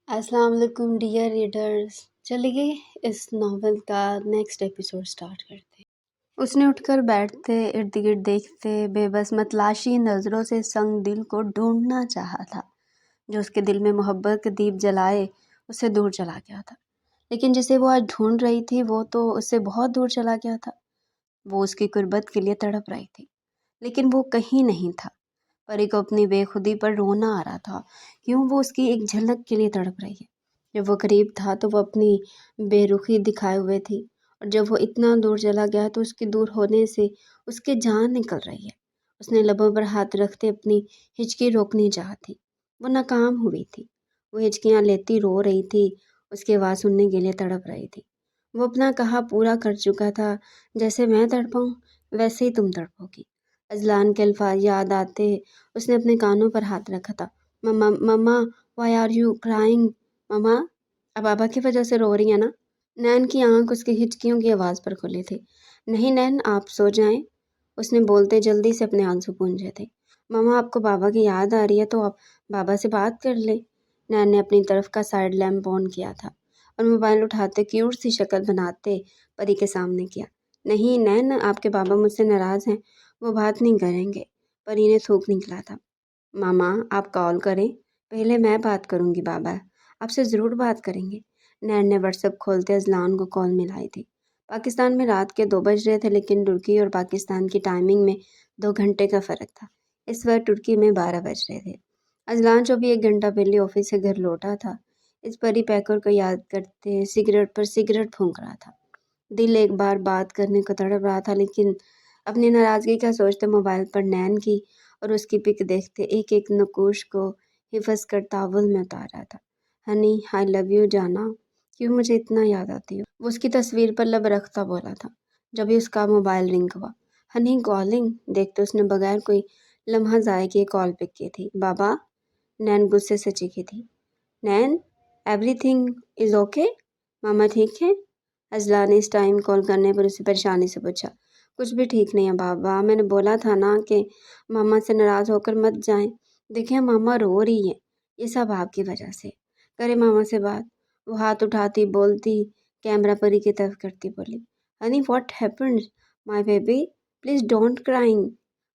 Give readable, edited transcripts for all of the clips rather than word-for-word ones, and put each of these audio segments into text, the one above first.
السلام علیکم dear readers, چلیے اس ناول کا نیکسٹ ایپیسوڈ سٹارٹ کرتے ہیں۔ اس نے اٹھ کر بیٹھتے، ارد گرد دیکھتے، بے بس متلاشی نظروں سے سنگ دل کو ڈھونڈنا چاہا تھا۔ جو اس کے دل میں محبت کے دیپ جلائے اس سے دور چلا گیا تھا، لیکن جسے وہ آج ڈھونڈ رہی تھی وہ تو اس سے بہت دور چلا گیا تھا۔ وہ اس کی قربت کے لیے تڑپ رہی تھی، لیکن وہ کہیں نہیں تھا۔ پری کو اپنی بے خودی پر رونا آ رہا تھا۔ کیوں وہ اس کی ایک جھلک کے لیے تڑپ رہی ہے؟ جب وہ قریب تھا تو وہ اپنی بے رخی دکھائے ہوئے تھی، اور جب وہ اتنا دور چلا گیا تو اس کے دور ہونے سے اس کی جان نکل رہی ہے۔ اس نے لبوں پر ہاتھ رکھتے اپنی ہچکی روکنی چاہتی، وہ ناکام ہوئی تھی۔ وہ ہچکیاں لیتی رو رہی تھی، اس کی آواز سننے کے لیے تڑپ رہی تھی۔ وہ اپنا کہا پورا کر چکا تھا، جیسے میں تڑپاؤں ویسے ہی تم تڑپو گی۔ اذلان کے الفاظ یاد آتے اس نے اپنے کانوں پر ہاتھ رکھا تھا۔ مما مما وائی آر یو کرائنگ؟ مما اب بابا کی وجہ سے رو رہی ہے نا؟ نین کی آنکھ اس کی ہچکیوں کی آواز پر کھلی تھی۔ نہیں نین، آپ سو جائیں، اس نے بولتے جلدی سے اپنے آنسو پونچھے تھے۔ مما آپ کو بابا کی یاد آ رہی ہے تو آپ بابا سے بات کر لیں۔ نین نے اپنی طرف کا سائڈ لیمپ آن کیا تھا اور موبائل اٹھاتے کیوٹ سی شکل بناتے پری کے سامنے کیا۔ نہیں نین، آپ کے بابا مجھ سے ناراض ہیں، وہ بات نہیں کریں گے۔ پری نے تھوک نکلا تھا۔ ماما آپ کال کریں، پہلے میں بات کروں گی، بابا آپ سے ضرور بات کریں گے۔ نین نے واٹس ایپ کھولتے اذلان کو کال ملائی تھی۔ پاکستان میں رات کے 2 بج رہے تھے، لیکن ترکی اور پاکستان کی ٹائمنگ میں 2 گھنٹے کا فرق تھا۔ اس وقت ترکی میں 12 بج رہے تھے۔ اذلان جو بھی 1 گھنٹہ پہلے آفس سے گھر لوٹا تھا، اس پری پیکر کو یاد کرتے سگریٹ پر سگریٹ پھونک رہا تھا۔ دل ایک بار بات کرنے کو تڑپ رہا تھا، لیکن اپنی ناراضگی کا سوچتے موبائل پر نین کی اور اس کی پک دیکھتے ایک ایک نقوش کو حفظ کر تاول میں اتار رہا تھا۔ ہنی آئی لو یو جانا، کیوں مجھے اتنا یاد آتی ہو؟ وہ اس کی تصویر پر لب رکھتا بولا تھا، جب ہی اس کا موبائل رنگ ہوا۔ ہنی کالنگ دیکھتے اس نے بغیر کوئی لمحہ ضائع کیے کال پک کی تھی۔ بابا؟ نین غصے سے چیخی تھی۔ نین ایوری تھنگ از اوکے؟ ماما ٹھیک ہے؟ اذلان نے اس ٹائم کال کرنے پر اسے پریشانی سے پوچھا۔ کچھ بھی ٹھیک نہیں ہے بابا، میں نے بولا تھا نا کہ ماما سے ناراض ہو کر مت جائیں۔ دیکھیں ماما رو رہی ہے، یہ سب آپ کی وجہ سے۔ کرے ماما سے بات۔ وہ ہاتھ اٹھاتی بولتی کیمرہ پری کی طرف کرتی بولی، honey what happened my baby, please don't crying.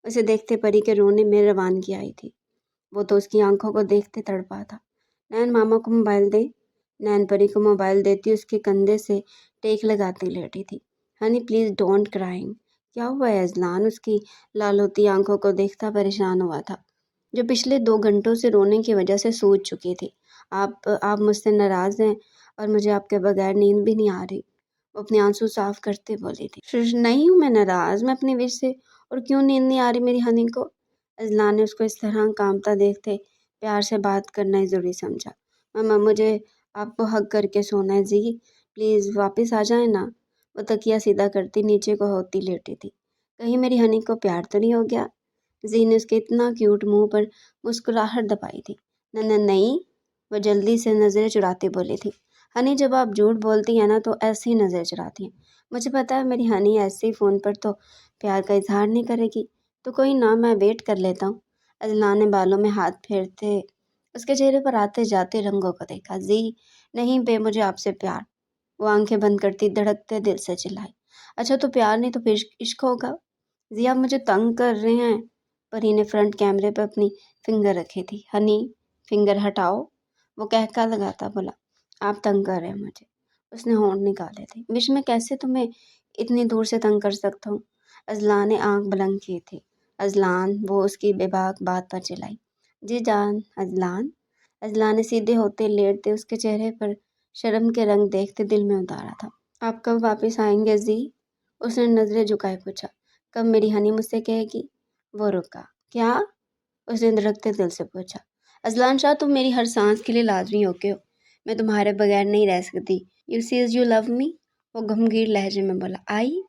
اسے دیکھتے پری کے رونے میں روانگی آئی تھی۔ وہ تو اس کی آنکھوں کو دیکھتے تڑپا تھا۔ نین ماما کو موبائل دے۔ نین پری کو موبائل دیتی اس کے کندھے سے ٹیک لگاتی لیٹی تھی۔ Honey please don't crying. کیا ہوا ہے اذلان؟ اس کی لال ہوتی آنکھوں کو دیکھتا پریشان ہوا تھا، جو پچھلے 2 گھنٹوں سے رونے کی وجہ سے سوج چکی تھی۔ آپ مجھ سے ناراض ہیں اور مجھے آپ کے بغیر نیند بھی نہیں آ رہی، وہ اپنے آنسو صاف کرتے بولی تھی۔ نہیں ہوں میں ناراض، میں اپنی وش سے، اور کیوں نیند نہیں آ رہی میری ہنی کو؟ اذلان نے اس کو اس طرح کانپتا دیکھتے پیار سے بات کرنا ہی ضروری سمجھا۔ ماما مجھے آپ کو ہگ کر کے سونا ہے، جی پلیز واپس آ جائیں نا۔ وہ تکیہ سیدھا کرتی نیچے کو ہوتی لیٹی تھی۔ کہیں میری ہنی کو پیار تو نہیں ہو گیا؟ زی نے اس کے اتنا کیوٹ منہ پر مسکراہٹ دبائی تھی۔ نہیں، وہ جلدی سے نظریں چراتے بولی تھی۔ ہنی جب آپ جھوٹ بولتی ہیں نا تو ایسے ہی نظر چراتی ہیں، مجھے پتا ہے میری ہنی ایسے ہی فون پر تو پیار کا اظہار نہیں کرے گی، تو کوئی نہ میں ویٹ کر لیتا ہوں۔ اذلان نے بالوں میں ہاتھ پھیرتے اس کے چہرے پر آتے جاتے رنگوں کو دیکھا۔ زی نہیں بے، مجھے آپ سے پیار، وہ آنکھیں بند کرتی دھڑکتے دل سے چلائی۔ اچھا تو پیار نہیں تو پھر عشق ہوگا؟ زی آپ مجھے تنگ کر رہے ہیں۔ پری نے فرنٹ کیمرے پہ اپنی فنگر رکھی تھی۔ ہنی فنگر ہٹاؤ، وہ کہکا لگاتا بولا۔ آپ تنگ کر رہے ہیں مجھے، اس نے ہونٹ نکالے تھے۔ وش میں کیسے تمہیں اتنی دور سے تنگ کر سکتا ہوں؟ اذلان نے آنکھ بلند کی تھی۔ اذلان، وہ اس کی بے باک بات پر چلائی۔ جی جان اذلان۔ اذلان نے سیدھے ہوتے لیٹتے اس کے چہرے پر شرم کے رنگ دیکھتے دل میں اتارا تھا۔ آپ کب واپس آئیں گے زی؟ اس نے نظریں جھکائے پوچھا۔ کب میری ہنی مجھ سے کہے گی؟ وہ رکا۔ کیا؟ اس نے دھڑکتے دل سے پوچھا۔ اذلان شاہ تم میری ہر سانس کے لیے لازمی ہو کے ہو، میں تمہارے بغیر نہیں رہ سکتی۔ یو سیز یو لو می، وہ گمگیر لہجے میں بولا۔ آئی؟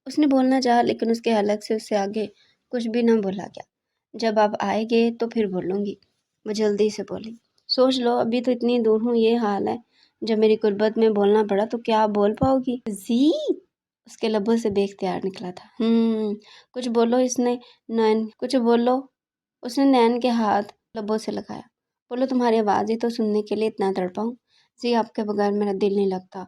اس نے بولنا چاہا لیکن اس کے حلق سے اس سے آگے کچھ بھی نہ بولا گیا۔ جب آپ آئے گے تو پھر بولوں گی، وہ جلدی سے بولی۔ سوچ لو ابھی تو اتنی دور ہوں، یہ حال ہے، جب میری قربت میں بولنا پڑا تو کیا آپ بول پاؤ گی؟ زی اس کے لبوں سے بے اختیار نکلا تھا۔ کچھ بولو، اس نے نین کچھ بولو، اس نے نین کے ہاتھ لبوں سے لگایا۔ بولو تمہاری آواز ہی تو سننے کے لیے اتنا تڑپا ہوں۔ جی آپ کے بغیر میرا دل نہیں لگتا،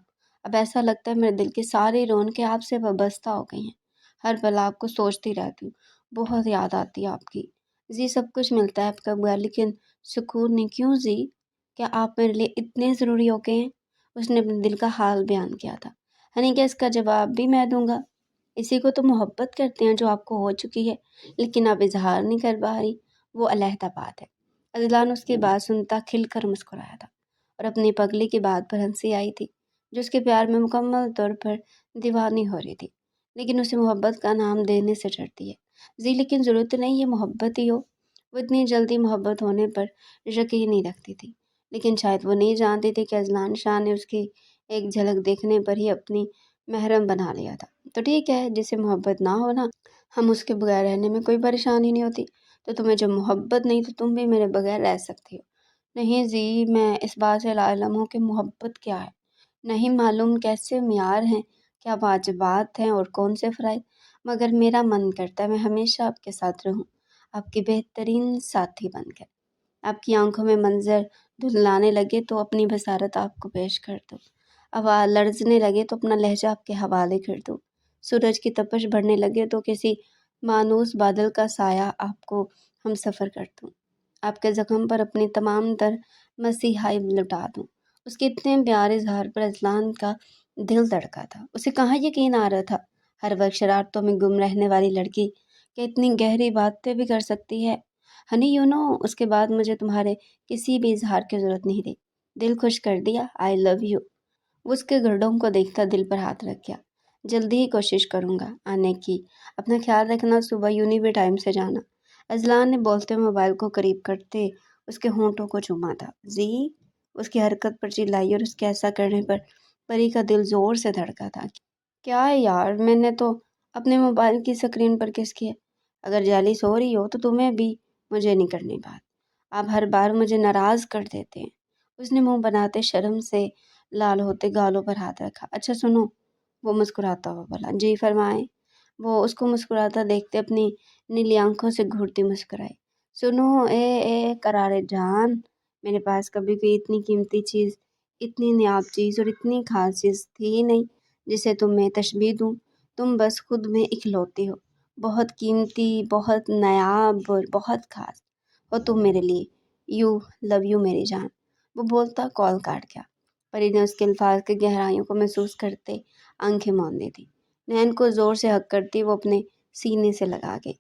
اب ایسا لگتا ہے میرے دل کی ساری رونقیں آپ سے وابستہ ہو گئی ہیں، ہر پل آپ کو سوچتی رہتی ہوں، بہت یاد آتی ہے آپ کی۔ جی سب کچھ ملتا ہے آپ کے بغیر لیکن سکون نہیں، کیوں جی؟ کیا آپ میرے لیے اتنے ضروری ہو گئے ہیں؟ اس نے اپنے دل کا حال بیان کیا تھا۔ ہنی کہ اس کا جواب بھی میں دوں گا، اسی کو تو محبت کرتے ہیں جو آپ کو ہو چکی ہے لیکن آپ اظہار نہیں کر پا رہی، وہ علیحدہ بات ہے۔ اذلان اس کی بات سنتا کھل کر مسکرایا تھا اور اپنی پگلی کی بات پر ہنسی آئی تھی جو اس کے پیار میں مکمل طور پر دیوانی ہو رہی تھی، لیکن اسے محبت کا نام دینے سے ڈرتی ہے۔ جی لیکن ضرورت نہیں یہ محبت ہی ہو، وہ اتنی جلدی محبت ہونے پر یقین نہیں رکھتی تھی، لیکن شاید وہ نہیں جانتی تھی کہ اذلان شاہ نے اس کی ایک جھلک دیکھنے پر ہی اپنی محرم بنا لیا تھا۔ تو ٹھیک ہے، جسے محبت نہ ہونا، ہم اس کے بغیر رہنے میں کوئی پریشانی نہیں ہوتی، تو تمہیں جب محبت نہیں تو تم بھی میرے بغیر رہ سکتی ہو۔ نہیں جی، میں اس بات سے لاعلم ہوں کہ محبت کیا ہے، نہیں معلوم کیسے معیار ہیں، کیا واجبات ہیں اور کون سے فرائض، مگر میرا من کرتا ہے میں ہمیشہ آپ کے ساتھ رہوں، آپ کی بہترین ساتھی بن کر۔ آپ کی آنکھوں میں منظر دھندلانے لگے تو اپنی بصارت آپ کو پیش کر دوں، آواز لرزنے لگے تو اپنا لہجہ آپ کے حوالے کر دوں، سورج کی تپش بڑھنے لگے تو کسی مانوس بادل کا سایہ آپ کو ہم سفر کر دوں، آپ کے زخم پر اپنی تمام تر مسیحائی لٹا دوں۔ اس کے اتنے پیارے اظہار پر اذلان کا دل دھڑکا تھا، اسے کہاں یقین آ رہا تھا، ہر وقت شرارتوں میں گم رہنے والی لڑکی کہ اتنی گہری باتیں بھی کر سکتی ہے۔ ہنی اس کے بعد مجھے تمہارے کسی بھی اظہار کی ضرورت نہیں رہی، دل خوش کر دیا، آئی لو یو۔ وہ اس کے گردوں کو دیکھتا دل پر ہاتھ رکھ گیا۔ جلدی ہی کوشش کروں گا آنے کی، اپنا خیال رکھنا، صبح یونی بھی ٹائم سے جانا۔ اذلان نے بولتے موبائل کو قریب کرتے اس کے ہونٹوں کو چوما تھا۔ زی اس کی حرکت پر چلائی اور اس کے ایسا کرنے پر پری کا دل زور سے دھڑکا تھا۔ کیا ہے یار، میں نے تو اپنے موبائل کی اسکرین پر کس کی ہے؟ اگر جیلس ہو رہی ہو تو تمہیں بھی مجھے نہیں کرنی بات، آپ ہر بار مجھے ناراض کر دیتے ہیں۔ اس نے منہ بناتے شرم سے لال ہوتے گالوں پر ہاتھ رکھا۔ اچھا سنو، وہ مسکراتا ہوا بولا۔ جی فرمائیں۔ وہ اس کو مسکراتا دیکھتے اپنی نیلی آنکھوں سے گھورتی مسکرائی۔ سنو اے قرارے جان، میرے پاس کبھی کوئی اتنی قیمتی چیز، اتنی نیاب چیز اور اتنی خاص چیز تھی ہی نہیں جسے تم میں تشبیہ دوں، تم بس خود میں اکلوتی ہو، بہت قیمتی، بہت نایاب اور بہت خاص ہو تم میرے لیے۔ یو لو یو میری جان۔ وہ بولتا کال کاٹ گیا۔ پری نے اس کے الفاظ کی گہرائیوں کو محسوس کرتے آنکھیں موند لی تھی، نین کو زور سے حق کرتی وہ اپنے سینے سے لگا گئی۔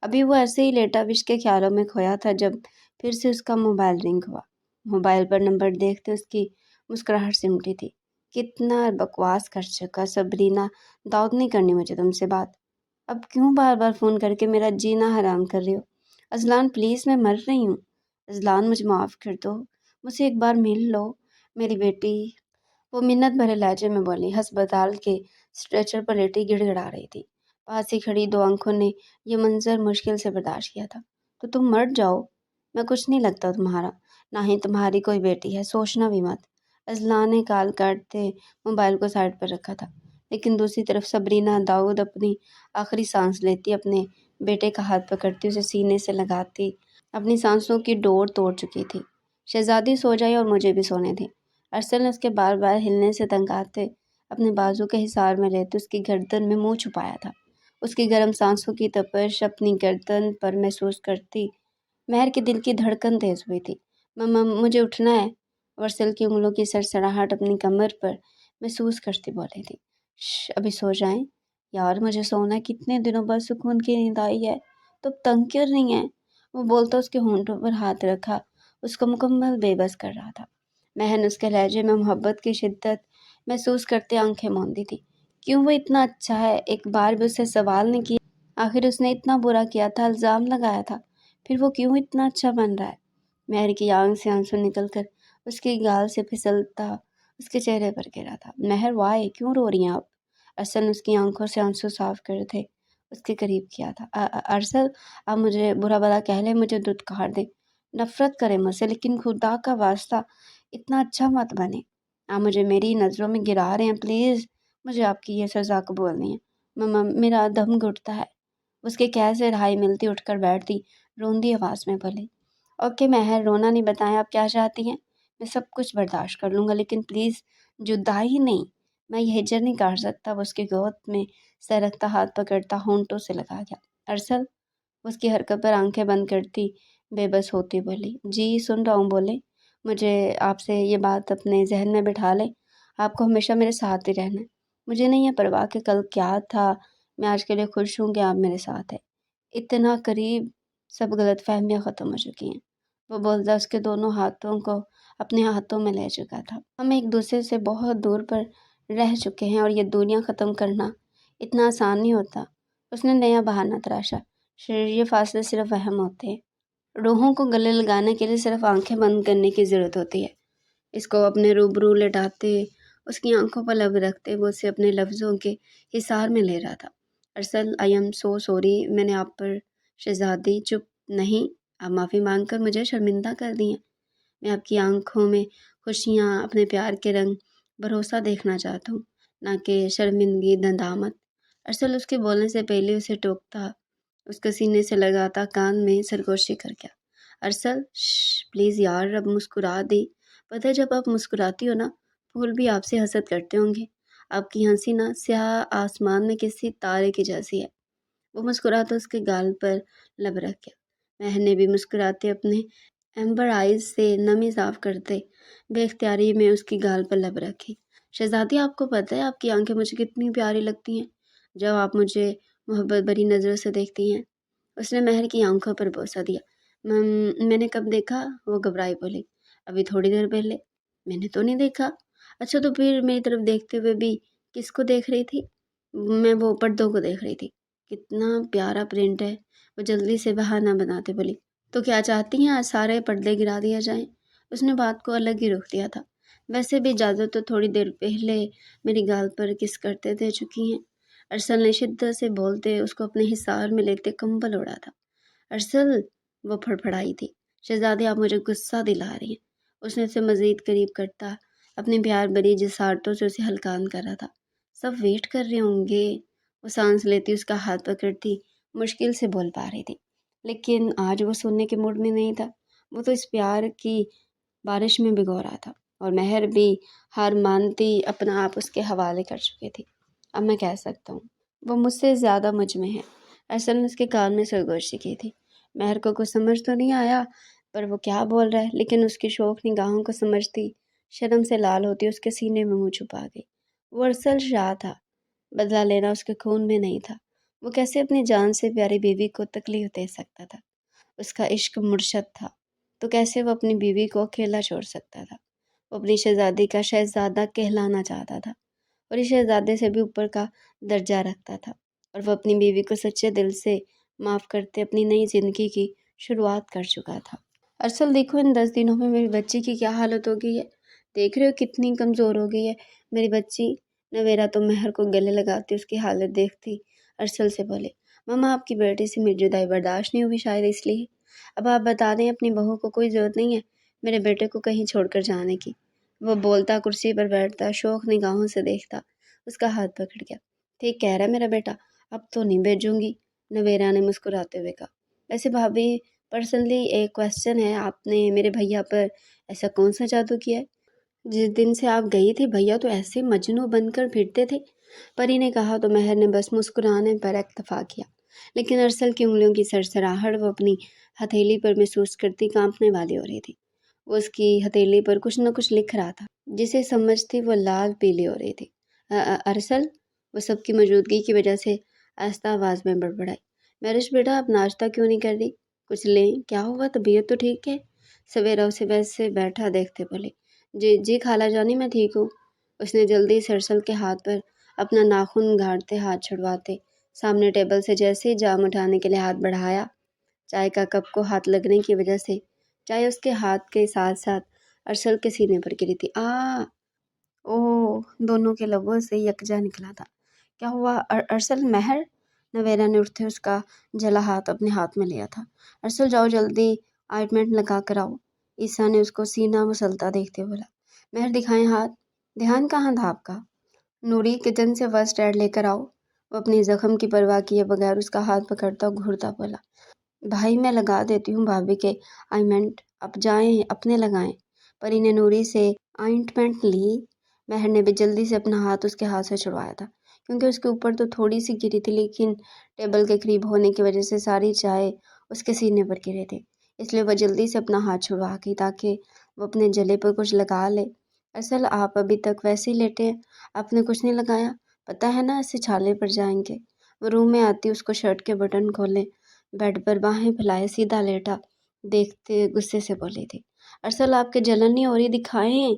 ابھی وہ ایسے ہی لیٹا وش کے خیالوں میں کھویا تھا جب پھر سے اس کا موبائل رنگ ہوا۔ موبائل پر نمبر دیکھتے اس کی مسکراہٹ سمٹی تھی۔ کتنا بکواس کر چکا صبرینا، داؤد نہیں کرنی مجھے تم سے بات، اب کیوں بار بار فون کر کے میرا جینا حرام کر رہی ہو؟ اذلان پلیز، میں مر رہی ہوں، اذلان مجھے معاف کر دو، مجھ سے ایک بار مل لو میری بیٹی۔ وہ منت بھرے لہجے میں بولی، ہسپتال کے اسٹریچر پر لیٹی گڑ گڑا رہی تھی۔ پاس ہی کھڑی دو آنکھوں نے یہ منظر مشکل سے برداشت کیا تھا۔ تو تم مر جاؤ، میں کچھ نہیں لگتا تمہارا، نہ ہی تمہاری کوئی بیٹی ہے، سوچنا بھی مت۔ اذلان نے کال کاٹتے موبائل کو سائڈ پر رکھا تھا، لیکن دوسری طرف صبرینا داؤد اپنی آخری سانس لیتی اپنے بیٹے کا ہاتھ پکڑتی اسے سینے سے لگاتی اپنی سانسوں کی ڈور توڑ چکی تھی۔ شہزادی سو جائے اور مجھے بھی سونے تھے۔ ارسل نے اس کے بار بار ہلنے سے تنگ آتے اپنے بازو کے حصار میں لیتے اس کی گردن میں منہ چھپایا تھا۔ اس کی گرم سانسوں کی تپش اپنی گردن پر محسوس کرتی مہر کے دل کی دھڑکن تیز ہوئی تھی۔ مما مجھے اٹھنا ہے، ارسل کی انگلوں کی سرسراہٹ اپنی کمر پر محسوس کرتی بولی تھی۔ ابھی سو جائیں یار، مجھے سونا ہے، کتنے دنوں بعد سکون کی نیند آئی ہے، تو تنگ کر رہی ہیں؟ وہ بولتا اس کے ہونٹوں پر ہاتھ رکھا اس کو مکمل بے بس کر رہا تھا۔ مہن اس کے لہجے میں محبت کی شدت محسوس کرتے آنکھیں موندی تھی۔ کیوں وہ اتنا اچھا ہے؟ ایک بار بھی اس سے سوال نہیں کیا، آخر اس نے اتنا برا کیا تھا، الزام لگایا تھا، پھر وہ کیوں اتنا اچھا بن رہا ہے؟ مہر کی آنکھ سے آنسو نکل کر اس کی گال سے پھسلتا اس کے چہرے پر گرا تھا۔ مہر وائے، کیوں رو رہی ہیں آپ؟ ارسل نے اس کی آنکھوں سے آنسو صاف کر تھے اس کے قریب کیا تھا۔ ارسل آپ مجھے برا بلا کہہ لیں، مجھے دودھ کھار دیں، نفرت کریں مجھ سے، لیکن خدا کا واسطہ اتنا اچھا مت بنے، آپ مجھے میری نظروں میں گرا رہے ہیں، پلیز مجھے آپ کی یہ سزا قبول نہیں ہے۔ مما میرا دم گھٹتا ہے۔ اس کے قید سے رہائی ملتی اٹھ کر بیٹھتی روندی آواز میں بولی۔ اوکے مہر، رونا نہیں، بتائیں آپ کیا چاہتی ہیں؟ میں سب کچھ برداشت کر لوں گا لیکن پلیز جدائی نہیں۔ میں یہ ہجر نہیں کاٹ سکتا۔ وہ اس کی گود میں سر رکھتا ہاتھ پکڑتا ہونٹوں سے لگا گیا۔ ارسل، اس کی حرکت پر آنکھیں بند کرتی بے بس ہوتی بولی، جی سن رہا ہوں، بولے۔ مجھے آپ سے یہ بات اپنے ذہن میں بٹھا لیں، آپ کو ہمیشہ میرے ساتھ ہی رہنا ہے۔ مجھے نہیں ہے پرواہ کہ کل کیا تھا، میں آج کے لیے خوش ہوں کہ آپ میرے ساتھ ہیں۔ اتنا قریب، سب غلط فہمیاں ختم ہو چکی ہیں۔ وہ بولتا اس کے دونوں ہاتھوں کو اپنے ہاتھوں میں لے چکا تھا۔ ہم ایک دوسرے سے بہت دور پر رہ چکے ہیں اور یہ دنیا ختم کرنا اتنا آسان نہیں ہوتا۔ اس نے نیا بہانہ تراشا، یہ فاصلے صرف وہم ہوتے ہیں۔ روحوں کو گلے لگانے کے لیے صرف آنکھیں بند کرنے کی ضرورت ہوتی ہے۔ اس کو اپنے روبرو لٹاتے، اس کی آنکھوں پر لب رکھتے وہ اسے اپنے لفظوں کے حصار میں لے رہا تھا۔ ارسل، آئی ایم سو سوری، میں نے آپ پر شہزادی۔ چپ نہیں، آپ معافی مانگ کر مجھے شرمندہ کر دی ہیں۔ میں آپ کی آنکھوں میں خوشیاں، اپنے پیار کے رنگ، بھروسہ دیکھنا چاہتا ہوں، نہ کہ شرمندگی، ندامت۔ ارسل اس کے بولنے سے پہلے اسے ٹوکتا، اس کے سینے سے لگاتا، کان میں سرگوشی کر گیا۔ ارسل، پلیز یار، اب مسکرا دی۔ پتہ ہے جب آپ مسکراتی ہو نا، پھول بھی آپ سے حسد کرتے ہوں گے۔ آپ کی ہنسی نا سیاہ آسمان میں کسی تارے کی جیسی ہے۔ وہ مسکراتا اس کے گال پر لب رکھ گیا۔ مہر نے بھی مسکراتے اپنے ایمبر آئیز سے نمی صاف کرتے بے اختیاری میں اس کی گال پر لب رکھی۔ شہزادی، آپ کو پتہ ہے آپ کی آنکھیں مجھے کتنی پیاری لگتی ہیں جب آپ مجھے محبت بھری نظروں سے دیکھتی ہیں۔ اس نے مہر کی آنکھوں پر بوسہ دیا۔ میں نے کب دیکھا؟ وہ گھبرائی بولی۔ ابھی تھوڑی دیر پہلے۔ میں نے تو نہیں دیکھا۔ اچھا تو پھر میری طرف دیکھتے ہوئے بھی کس کو دیکھ رہی تھی؟ میں وہ پردوں کو دیکھ رہی تھی۔ کتنا پیارا پرنٹ ہے۔ وہ جلدی سے بہانہ بناتے بولی۔ تو کیا چاہتی ہیں آج سارے پردے گرا دیا جائیں؟ اس نے بات کو الگ ہی رخ دیا تھا۔ ویسے بھی اجازت تو تھوڑی دیر پہلے میری گال پر کس کرتے دے چکی ہیں۔ ارسل نے شدت سے بولتے اس کو اپنے حصار میں لیتے کمبل اڑا تھا۔ ارسل، وہ پھڑپھڑائی تھی، شہزادی آپ مجھے غصہ دلا رہی ہیں۔ اس نے اسے مزید قریب کرتا اپنے پیار بری جسارتوں سے اسے ہلکان کر رہا تھا۔ سب ویٹ کر رہے ہوں گے۔ وہ سانس لیتی، اس کا ہاتھ پکڑتی مشکل سے بول پا رہی تھی، لیکن آج وہ سننے کے موڈ میں نہیں تھا۔ وہ تو اس پیار کی بارش میں بھگو رہا تھا اور مہر بھی ہار مانتی اپنا آپ اس کے حوالے کر چکی تھی۔ اب میں کہہ سکتا ہوں وہ مجھ سے زیادہ مجھ میں ہے۔ ارسل نے اس کے کان میں سرگوشی کی تھی۔ مہر کو کچھ سمجھ تو نہیں آیا پر وہ کیا بول رہا ہے، لیکن اس کی شوق نگاہوں کو سمجھتی شرم سے لال ہوتی اس کے سینے میں منہ چھپا گئی۔ وہ ارسل شاہ تھا، بدلہ لینا اس کے خون میں نہیں تھا۔ وہ کیسے اپنی جان سے پیاری بیوی کو تکلیف دے سکتا تھا؟ اس کا عشق مرشد تھا تو کیسے وہ اپنی بیوی کو اکیلا چھوڑ سکتا تھا؟ وہ اپنی شہزادی کا شہزادہ کہلانا چاہتا تھا اور اس شہزادے سے بھی اوپر کا درجہ رکھتا تھا، اور وہ اپنی بیوی کو سچے دل سے معاف کرتے اپنی نئی زندگی کی شروعات کر چکا تھا۔ ارسل دیکھو، ان 10 دنوں میں میری بچی کی کیا حالت ہو گئی ہے۔ دیکھ رہے ہو کتنی کمزور ہو گئی ہے میری بچی۔ نویرا تو مہر کو گلے لگاتی اس کی حالت دیکھتی ارسل سے بولے، ماما آپ کی بیٹی سے میری جدائی برداشت نہیں ہوئی شاید اس لیے۔ اب آپ بتا دیں اپنی بہو کو کوئی ضرورت نہیں ہے میرے بیٹے کو کہیں چھوڑ کر جانے کی۔ وہ بولتا کرسی پر بیٹھتا، شوق نگاہوں سے دیکھتا، اس کا ہاتھ پکڑ گیا۔ ٹھیک کہہ رہا میرا بیٹا، اب تو نہیں بھیجوں گی، نویرا نے مسکراتے ہوئے کہا۔ ویسے بھابھی، پرسنلی ایک کویسچن ہے، آپ نے میرے بھیا پر ایسا کون سا جادو کیا ہے؟ جس دن سے آپ گئی تھی بھیا تو ایسے مجنوں بن کر پھرتے تھے، پری نے کہا تو مہر نے بس مسکرانے پر اکتفا کیا، لیکن ارسل کی انگلیوں کی سرسراہٹ وہ اپنی ہتھیلی پر محسوس کرتی کانپنے والی ہو رہی تھی۔ وہ اس کی ہتھیلی پر کچھ نہ کچھ لکھ رہا تھا جسے سمجھتی وہ لال پیلی ہو رہی تھی۔ ارسل، وہ سب کی موجودگی کی وجہ سے آہستہ آواز میں بڑبڑائی، مہرش بیٹا آپ ناشتہ کیوں نہیں کر دی؟ کچھ لیں؟ کیا ہوا، طبیعت تو ٹھیک ہے؟ سویرا اسے ویسے بیٹھا دیکھتے بولے، جی خالہ جانی میں ٹھیک ہوں۔ اس نے جلدی سے ارسل کے ہاتھ پر اپنا ناخن گھاڑتے ہاتھ چھڑواتے سامنے ٹیبل سے جیسے ہی جام اٹھانے کے لیے ہاتھ بڑھایا، چائے کا کپ کو ہاتھ لگنے کی وجہ سے چائے اس کے ہاتھ کے ساتھ ساتھ ارسل کے سینے پر گری تھی۔ او، دونوں کے لبوں سے یکجا نکلا تھا۔ کیا ہوا ارسل؟ مہر، نویرا نے اٹھتے اس کا جلا ہاتھ اپنے ہاتھ میں لیا تھا۔ ارسل جاؤ جلدی آئنٹمنٹ لگا کر آؤ، عیسیٰ نے اس کو سینہ مسلتا دیکھتے بولا۔ مہر دکھائیں ہاتھ۔ دھیان کہاں تھا آپ کا؟ نوری، کچن سے فرسٹ ایڈ لے کر آؤ۔ وہ اپنی زخم کی پرواہ کیے بغیر اس کا ہاتھ پکڑتا گھورتا بولا۔ بھائی میں لگا دیتی ہوں بھابھی کے آئنمنٹ، اب جائیں اپنے لگائیں۔ پری نے نوری سے آئنٹمنٹ لی۔ مہر نے بھی جلدی سے اپنا ہاتھ اس کے ہاتھ سے چھڑوایا تھا، کیونکہ اس کے اوپر تو تھوڑی سی گری تھی، لیکن ٹیبل کے قریب ہونے کی وجہ سے ساری چائے اس کے سینے پر گرے تھے، اس لیے وہ جلدی سے اپنا ہاتھ چھڑوا گئی تاکہ وہ اپنے جلے پر کچھ لگا لے۔ اصل آپ ابھی تک ویسے ہی لیٹے ہیں، آپ نے کچھ نہیں لگایا، پتہ ہے نا اس سے چھالے پڑ جائیں گے۔ وہ روم میں آتی اس کو شرٹ کے بٹن کھولے، بیڈ پر باہیں پھیلائے سیدھا لیٹا دیکھتے غصے سے بولی تھی، ارسل آپ کے جلن نہیں ہو رہی، دکھائیں۔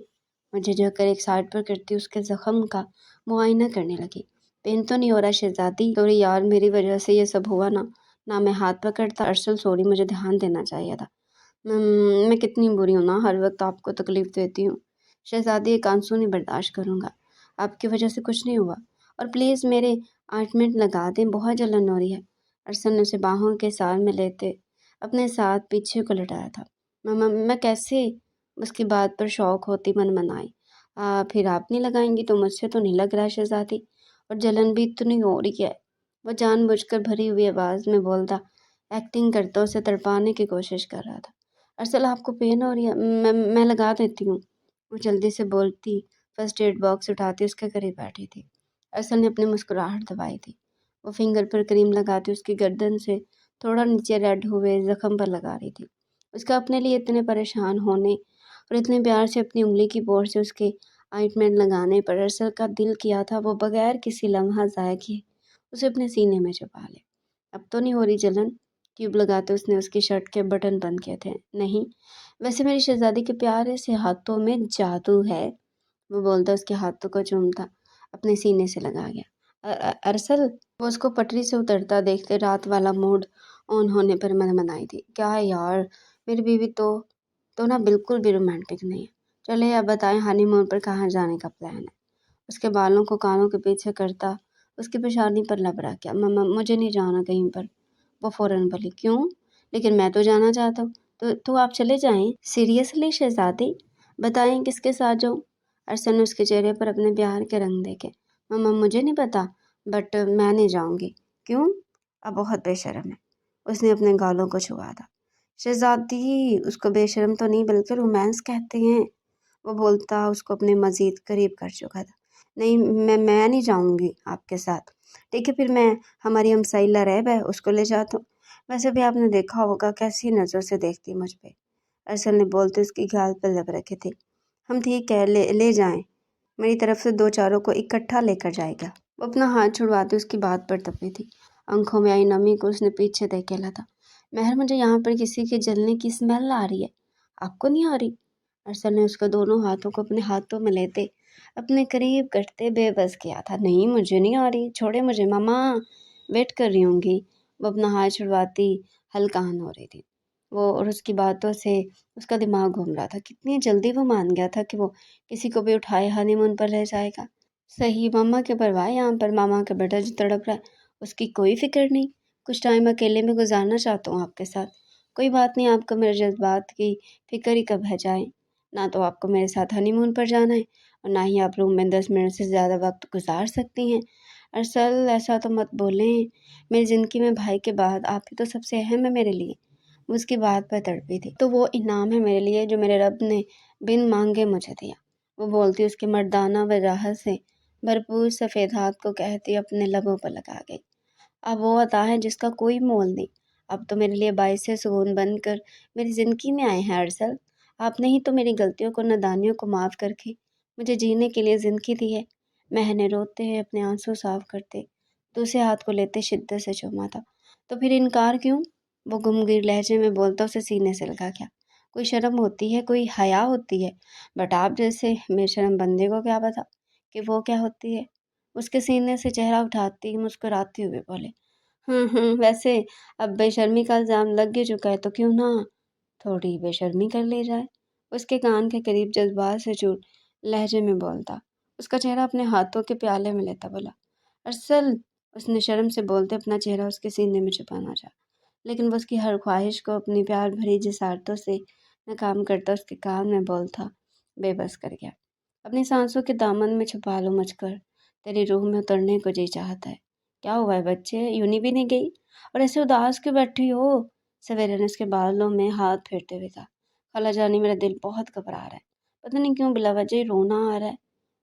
مجھے جو کر ایک سائڈ پر کرتی اس کے زخم کا معائنہ کرنے لگی۔ پین تو نہیں ہو رہا شہزادی؟ سوری یار، میری وجہ سے یہ سب ہوا نا، نہ میں ہاتھ پکڑتا۔ ارسل سوری، مجھے دھیان دینا چاہیے تھا۔ میں کتنی بری ہوں نا، ہر وقت آپ کو تکلیف دیتی ہوں۔ شہزادی ایک آنسو نہیں برداشت کروں گا، آپ کی وجہ سے کچھ نہیں ہوا، اور پلیز میرے آئنٹمنٹ لگا دیں، بہت جلن ہو رہی ہے۔ ارسل نے اسے باہوں کے سار میں لیتے اپنے ساتھ پیچھے کو لٹایا تھا۔ میں کیسے؟ اس کی بات پر شوق ہوتی من منائی۔ پھر آپ نہیں لگائیں گی تو مجھ سے تو نہیں لگ رہا شہزادی، اور جلن بھی اتنی ہو رہی ہے۔ وہ جان بوجھ کر بھری ہوئی آواز میں بولتا، ایکٹنگ کرتا اسے تڑپانے کی کوشش کر رہا تھا۔ ارسل آپ کو پین ہو رہی ہے؟ میں لگا دیتی ہوں، وہ جلدی سے بولتی فرسٹ ایڈ باکس اٹھاتی اس کے قریب بیٹھی تھی۔ ارسل نے اپنی مسکراہٹ دبائی تھی، وہ فنگر پر کریم لگاتی اس کی گردن سے تھوڑا نیچے ریڈ ہوئے زخم پر لگا رہی تھی۔ اس کا اپنے لیے اتنے پریشان ہونے اور اتنے پیار سے اپنی انگلی کی بور سے اس کے آئنٹمنٹ لگانے پر ارسل کا دل کیا تھا وہ بغیر کسی لمحہ ضائع کیے اسے اپنے سینے میں چھپا لے۔ اب تو نہیں ہو رہی جلن؟ ٹیوب لگاتے اس نے اس کی شرٹ کے بٹن بند کیے تھے۔ نہیں، ویسے میری شہزادی کے پیارے سے ہاتھوں میں جادو ہے، وہ بولتا اس کے ہاتھوں کو چومتا اپنے سینے سے لگا گیا۔ ارسل، وہ اس کو پٹری سے اترتا دیکھتے رات والا موڈ آن ہونے پر من منائی تھی۔ کیا یار، میری بیوی تو نا بالکل بھی رومانٹک نہیں ہے۔ چلے اب بتائیں ہانی مون پر کہاں جانے کا پلان ہے؟ اس کے بالوں کو کانوں کے پیچھے کرتا اس کی پیشانی پر لب رکھ گیا۔ مجھے نہیں جانا کہیں پر، وہ فوراً بولی۔ کیوں؟ لیکن میں تو جانا چاہتا ہوں۔ تو آپ چلے جائیں۔ سیریسلی شہزادی، بتائیں کس کے ساتھ جاؤں؟ ارسل نے اس کے چہرے پر اپنے پیار کے رنگ دیکھے۔ مجھے نہیں پتا، بٹ میں نہیں جاؤں گی۔ کیوں؟ اب بہت بے شرم ہے، اس نے اپنے گالوں کو چھوا تھا۔ شہزادی، اس کو بے شرم تو نہیں بلکہ رومانس کہتے ہیں، وہ بولتا اس کو اپنے مزید قریب کر چکا تھا۔ نہیں، میں نہیں جاؤں گی آپ کے ساتھ۔ ٹھیک ہے، پھر میں ہماری ہمسائیہ ریب ہے اس کو لے جاتا ہوں، ویسے بھی آپ نے دیکھا ہوگا کیسی نظر سے دیکھتی مجھ پہ۔ ارسل نے بولتے اس کی گال پر لب رکھے تھے۔ ہم ٹھیک ہے، لے جائیں، میری طرف سے دو چاروں کو اکٹھا لے کر جائے گا۔ وہ اپنا ہاتھ چھڑواتے اس کی بات پر تپی تھی، آنکھوں میں آئی نمی کو اس نے پیچھے دھکیلا تھا۔ مہر، مجھے یہاں پر کسی کے جلنے کی اسمیل آ رہی ہے، آپ کو نہیں آ رہی؟ ارسل نے اس کو دونوں ہاتھوں کو اپنے ہاتھوں میں لیتے اپنے قریب کرتے بے بس کیا تھا۔ نہیں، مجھے نہیں آ رہی، چھوڑے مجھے، ماما ویٹ کر رہی ہوں گی۔ وہ اپنا ہاتھ چھڑواتی ہلکان ہو رہی تھی وہ، اور اس کی باتوں سے اس کا دماغ گھوم رہا تھا۔ کتنی جلدی وہ مان گیا تھا کہ وہ کسی کو بھی اٹھائے ہانی مون پر لے جائے گا۔ صحیح، ماما کے پرواہ یہاں پر، ماما کا بیٹا جو تڑپ رہا ہے اس کی کوئی فکر نہیں۔ کچھ ٹائم اکیلے میں گزارنا چاہتا ہوں آپ کے ساتھ۔ کوئی بات نہیں، آپ کو میرے جذبات کی فکر ہی کب ہے جائے، نہ تو آپ کو میرے ساتھ ہنی مون پر جانا ہے اور نہ ہی آپ روم میں 10 منٹ سے زیادہ وقت گزار سکتی ہیں۔ ارسل، ایسا تو مت بولیں، میری زندگی میں بھائی کے بعد آپ ہی تو سب سے اہم ہے میرے لیے۔ وہ اس کی بات پر تڑپی تھی۔ تو وہ انعام ہے میرے لیے جو میرے رب نے بن مانگے مجھے دیا، وہ بولتی اس کے مردانہ وجاہت سے بھرپور سفید ہاتھ کو کہتی اپنے لبوں پر لگا گئی۔ اب وہ عطا ہے جس کا کوئی مول نہیں، اب تو میرے لیے باعث سکون بن کر میری زندگی میں آئے ہیں ارسل۔ آپ نے ہی تو میری غلطیوں کو نادانیوں کو معاف کر کے مجھے جینے کے لیے زندگی دی ہے۔ مہر نے روتے ہوئے اپنے آنسو صاف کرتے دوسرے ہاتھ کو لیتے شدت سے چوما تھا۔ تو پھر انکار کیوں؟ وہ گمگیر لہجے میں بولتا اسے سینے سے لگا گیا۔ کوئی شرم ہوتی ہے، کوئی حیا ہوتی ہے، بٹ آپ جیسے بے شرم بندے کو کیا پتا کہ وہ کیا ہوتی ہے؟ اس کے سینے سے چہرہ اٹھاتی مسکراتے ہوئے بولے، ویسے اب بے شرمی کا الزام لگ ہی چکا ہے تو کیوں نہ تھوڑی بے شرمی کر لی جائے؟ اس کے کان کے قریب جذبات سے چور لہجے میں بولتا، اس کا چہرہ اپنے ہاتھوں کے پیالے میں لیتا بولا۔ ارسل، اس نے شرم سے بولتے اپنا چہرہ اس کے سینے میں چھپانا چاہا، لیکن وہ اس کی ہر خواہش کو اپنی پیار بھری جسارتوں سے ناکام کرتا اس کے کان میں بولتا بے بس کر گیا۔ اپنی سانسوں کے دامن میں چھپا لو مجھ کر، تیری روح میں اترنے کو جی چاہتا ہے۔ کیا ہوا ہے بچے، یونی بھی نہیں گئی اور ایسے اداس کے بیٹھی ہو؟ سویرا نے اس کے بالوں میں ہاتھ پھیرتے ہوئے کہا، خالہ جانی میرا دل بہت گھبرا رہا ہے، پتہ نہیں کیوں بلا وجہ ہی رونا آ رہا ہے۔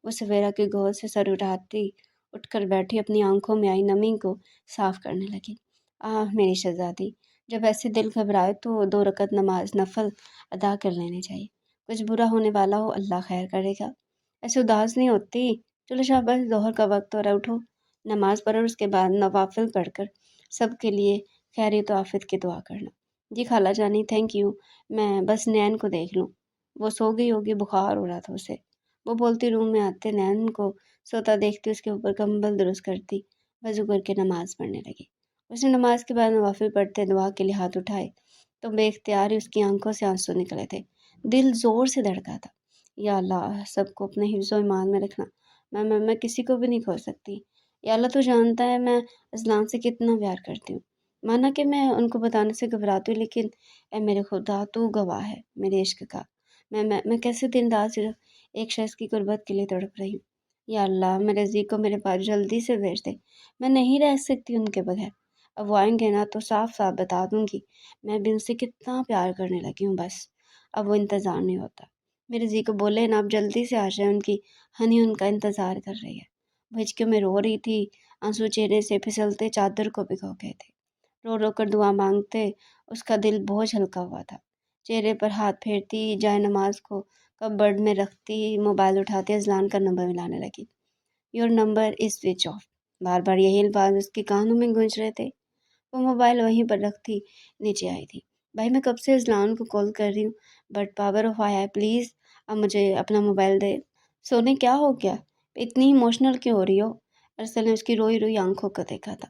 وہ سویرا کی گود سے سر اٹھ کر بیٹھی اپنی آنکھوں میں آئی نمی کو صاف کرنے لگی۔ میری شہزادی، جب ایسے دل گھبرائے تو 2 رکعت نماز نفل ادا کر لینے چاہیے، کچھ برا ہونے والا ہو اللہ خیر کرے گا۔ ایسے اداس نہیں ہوتی، چلو شاباش، ظہر کا وقت ہو رہا ہے، اٹھو نماز پڑھو اور اس کے بعد نوافل پڑھ کر سب کے لیے خیریت و عافیت کی دعا کرنا۔ جی خالہ جانی، تھینک یو، میں بس نین کو دیکھ لوں، وہ سو گئی ہوگی، بخار ہو رہا تھا اسے۔ وہ بولتی روم میں آتے نین کو سوتا دیکھتی اس کے اوپر کمبل درست کرتی، وضو کر کے نماز پڑھنے لگی۔ اس نے نماز کے بعد نوافل پڑھتے دعا کے لیے ہاتھ اٹھائے تو بے اختیار ہی اس کی آنکھوں سے آنسو نکلے تھے، دل زور سے دھڑکا تھا۔ یا اللہ، سب کو اپنے حفظ و ایمان میں رکھنا، میں کسی کو بھی نہیں کھو سکتی۔ یا اللہ، تو جانتا ہے میں اسلام سے کتنا پیار کرتی ہوں، مانا کہ میں ان کو بتانے سے گھبراتی ہوں، لیکن اے میرے خدا، تو گواہ ہے میرے عشق کا، میں کیسے دن رات صرف ایک شخص کی قربت کے لیے تڑپ رہی ہوں۔ یا اللہ، میرے زی کو میرے پاس جلدی سے بھیج دے، میں نہیں رہ سکتی ان کے بغیر۔ اب وہ آئیں گے نا تو صاف صاف بتا دوں گی میں بھی ان سے کتنا پیار کرنے لگی ہوں، بس اب وہ انتظار نہیں ہوتا۔ میرے زی کو بولے نا اب جلدی سے آ جائے، ان کی ہنی ان کا انتظار کر رہی ہے۔ وہ ہچکیوں میں رو رہی تھی، آنسو چہرے سے پھسلتے چادر کو بھگو گئے تھے۔ رو رو کر دعا مانگتے اس کا دل بوجھ ہلکا ہوا تھا، چہرے پر ہاتھ پھیرتی جائے نماز کو کپبورڈ میں رکھتی موبائل اٹھاتے اذلان کا نمبر ملانے لگی۔ Your number is switch off, بار بار یہی الفاظ اس کے کانوں میں گونج رہے تھے۔ وہ موبائل وہیں پر رکھتی نیچے آئی تھی۔ بھائی، میں کب سے اذلان کو کال کر رہی ہوں، بٹ پاور آف آیا ہے، پلیز اب مجھے اپنا موبائل دے۔ سونے، کیا ہو گیا، اتنی ایموشنل کیوں ہو رہی ہو؟ ارسل نے اس کی روئی روئی آنکھوں کو دیکھا تھا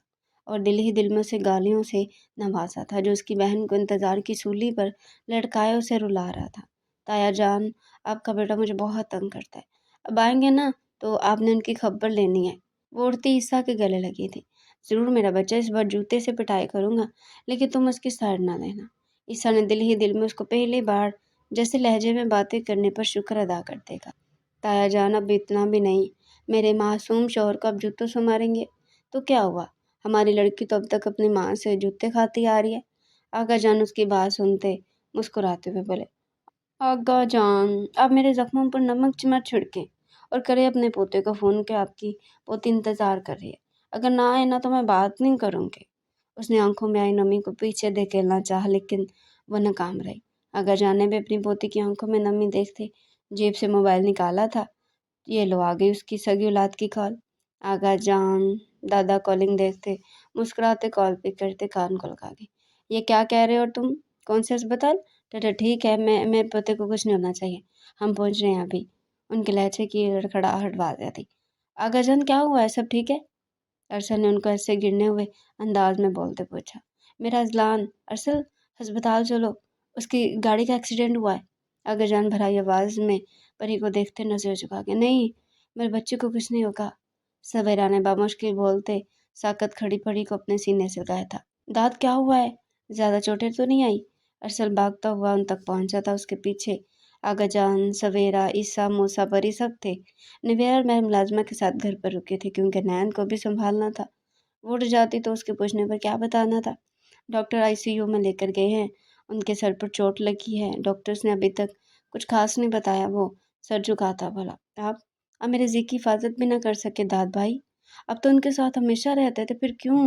اور دل ہی دل میں اسے گالیوں سے نوازا تھا، جو اس کی بہن کو انتظار کی سولی پر لٹکائے اسے رلا رہا تھا۔ تایا جان، آپ کا بیٹا مجھے بہت تنگ کرتا ہے، اب آئیں گے نا تو آپ نے ان کی خبر لینی ہے۔ وہ اڑتی عیسیٰ کے گلے لگی تھی۔ ضرور میرا بچہ، اس بار جوتے سے پٹائی کروں گا، لیکن تم اس کی سائڈ نہ لینا۔ عیسیٰ نے دل ہی دل میں اس کو پہلی بار جیسے لہجے میں باتیں کرنے پر شکر ادا کر دے گا۔ تایا جان، اب اتنا بھی نہیں، میرے معصوم شوہر کو اب جوتوں سے ماریں گے تو کیا ہوا؟ ہماری لڑکی تو اب تک اپنی ماں سے جوتے کھاتی آ رہی ہے۔ آقا جان اس کی بات سنتے مسکراتے ہوئے بولے، آقا جان آپ میرے زخموں پر نمک مت چھڑکیں اور کرے اپنے پوتے کو فون کہ آپ کی پوتی انتظار کر رہی ہے، اگر نہ آئے نا تو میں بات نہیں کروں گی۔ اس نے آنکھوں میں آئی نمی کو پیچھے دھکیلنا چاہا، لیکن وہ ناکام رہی۔ آقا جان نے بھی اپنی پوتی کی آنکھوں میں نمی دیکھتے جیب سے موبائل نکالا تھا۔ یہ لو آ گئی اس کی سگی اولاد کی کال۔ آقا جان، دادا کالنگ دیکھتے مسکراتے کال پک کرتے کان کو لگا گئی۔ یہ کیا کہہ رہے ہو تم؟ کون سے اسپتال؟ ٹھیک ٹھیک ہے، میں پوتے کو کچھ نہیں ہونا چاہیے، ہم پہنچ رہے ہیں ابھی۔ ان کے لہجے کی لڑکھڑاہٹ واضح تھی۔ آقا جان کیا ہوا ہے، سب ٹھیک ہے؟ ارسل نے ان کو ایسے گرنے ہوئے انداز میں بولتے پوچھا۔ میرا اذلان، ارسل ہسپتال چلو، اس کی گاڑی کا ایکسیڈنٹ ہوا ہے۔ آقا جان بھرائی آواز میں پری کو دیکھتے نظر جھکا کے، نہیں میرے بچے کو کچھ نہیں ہوگا۔ سویرا نے بامشکل بولتے ساکت کھڑی پری کو اپنے سینے سے لگایا تھا۔ دانت کیا ہوا ہے، زیادہ چوٹیں تو نہیں آئی؟ ارسل بھاگتا ہوا ان تک پہنچا تھا، اس کے پیچھے آقا جان، سویرا، عیسیٰ، موسیٰ، پری سب تھے۔ نویرا اور میں ملازمہ کے ساتھ گھر پر رکے تھے کیونکہ نین کو بھی سنبھالنا تھا۔ وہ اٹھ جاتی تو اس کے پوچھنے پر کیا بتانا تھا۔ ڈاکٹر آئی سی یو میں لے کر گئے ہیں، ان کے سر پر چوٹ لگی ہے، ڈاکٹرز نے ابھی تک کچھ خاص نہیں بتایا۔ وہ سر جھکاتا بولا، آپ میرے زی کی حفاظت بھی نہ کر سکے داد بھائی؟ اب تو ان کے ساتھ ہمیشہ رہتے تھے، پھر کیوں؟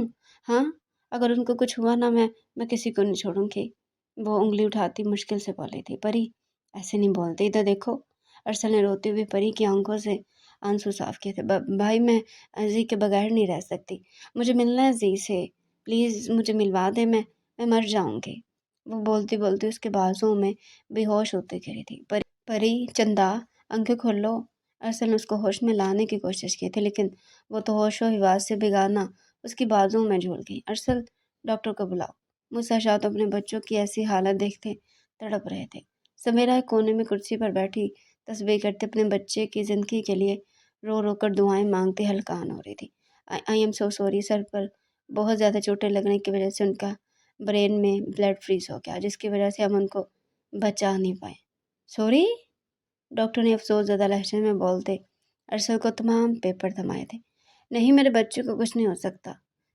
ہاں، اگر ان کو کچھ ہوا نا میں کسی کو نہیں چھوڑوں گی۔ وہ انگلی اٹھاتی مشکل سے بولی تھی۔ پری ایسے نہیں بولتے، ادھر دیکھو۔ ارسل نے روتے ہوئے پری کی آنکھوں سے آنسو صاف کیے تھے۔ بھائی میں زی کے بغیر نہیں رہ سکتی، مجھے ملنا ہے زی سے، پلیز مجھے ملوا دے، میں مر جاؤں گی۔ وہ بولتی بولتی اس کے بازوں میں بے ہوش ہوتے گری تھی۔ پری، چندا، آنکھیں کھول لو۔ ارسل نے اس کو ہوش میں لانے کی کوشش کی تھی، لیکن وہ تو ہوش و حواس سے بگانا اس کی بازوں میں جھول گئی۔ ارسل، ڈاکٹر کو بلاؤ۔ موسیٰ شاہ تو اپنے بچوں کی ایسی حالت دیکھتے تڑپ رہے تھے۔ سمیرا ایک کونے میں کرسی پر بیٹھی تسبیح کرتے اپنے بچے کی زندگی کے لیے رو رو کر دعائیں مانگتی ہلکان ہو رہی تھی۔ آئی ایم سو سوری، سر پر بہت زیادہ چوٹیں لگنے کی وجہ سے ان کا برین میں بلڈ فریز ہو گیا، جس کی وجہ سے ہم ان کو بچا نہیں پائے۔ سوری؟ ڈاکٹر نے افسوس زدہ لہجے میں بولتے ارسل کو تمام پیپر تھمائے تھے۔ نہیں، میرے بچے کو کچھ نہیں ہو سکتا،